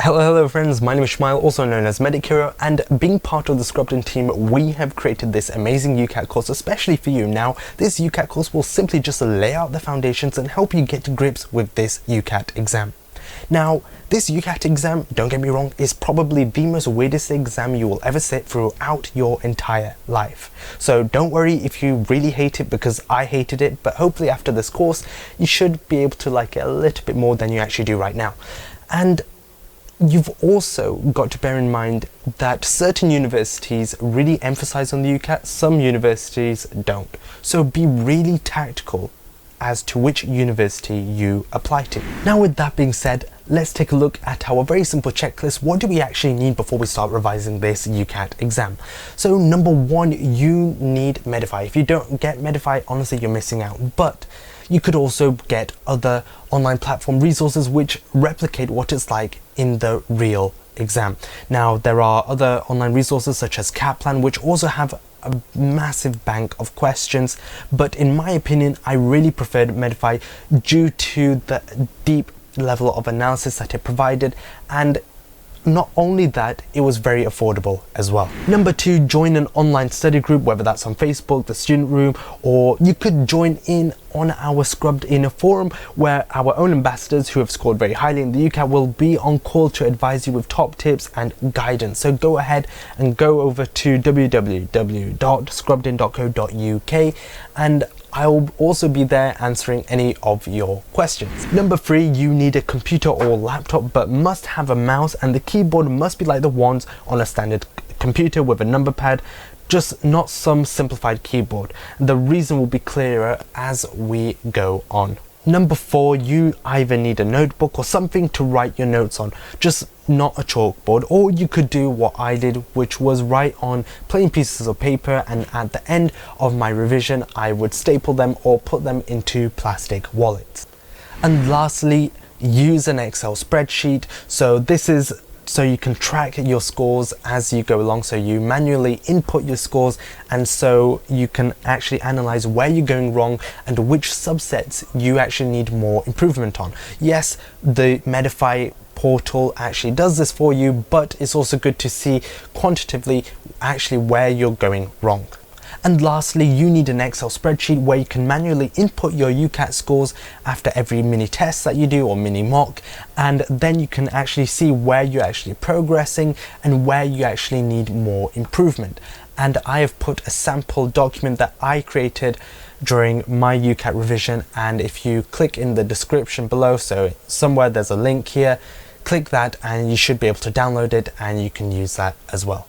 Hello friends, my name is Shumile, also known as Medichero, and being part of the Scrubbed team, we have created this amazing UCAT course especially for you. Now, this UCAT course will simply just lay out the foundations and help you get to grips with this UCAT exam. Now, this UCAT exam, don't get me wrong, is probably the most weirdest exam you will ever sit throughout your entire life. So don't worry if you really hate it, because I hated it, but hopefully after this course, you should be able to like it a little bit more than you actually do right now. And you've also got to bear in mind that certain universities really emphasize on the UCAT, some universities don't. So be really tactical as to which university you apply to. Now, with that being said, let's take a look at our very simple checklist. What do we actually need before we start revising this UCAT exam? So number one, you need Medify. If you don't get Medify, honestly, you're missing out. But you could also get other online platform resources which replicate what it's like in the real exam. Now, there are other online resources such as Kaplan, which also have a massive bank of questions, but in my opinion, I really preferred Medify due to the deep level of analysis that it provided, and not only that, it was very affordable as well. Number two, join an online study group, whether that's on Facebook, the student room, or you could join in on our Scrubbed in a forum where our own ambassadors who have scored very highly in the UCAT will be on call to advise you with top tips and guidance. So go ahead and go over to www.scrubbedin.co.uk and I'll also be there answering any of your questions. Number three, you need a computer or laptop, but must have a mouse, and the keyboard must be like the ones on a standard computer with a number pad, just not some simplified keyboard. The reason will be clearer as we go on. Number four, you either need a notebook or something to write your notes on, just not a chalkboard, or you could do what I did, which was write on plain pieces of paper, and at the end of my revision I would staple them or put them into plastic wallets. And lastly, use an Excel spreadsheet. So this is so you can track your scores as you go along, so you manually input your scores, and so you can actually analyze where you're going wrong and which subsets you actually need more improvement on. Yes, the Medify portal actually does this for you, but it's also good to see quantitatively actually where you're going wrong. And lastly, you need an Excel spreadsheet where you can manually input your UCAT scores after every mini test that you do or mini mock, and then you can actually see where you're actually progressing and where you actually need more improvement. And I have put a sample document that I created during my UCAT revision, and if you click in the description below, so somewhere there's a link here, click that and you should be able to download it and you can use that as well.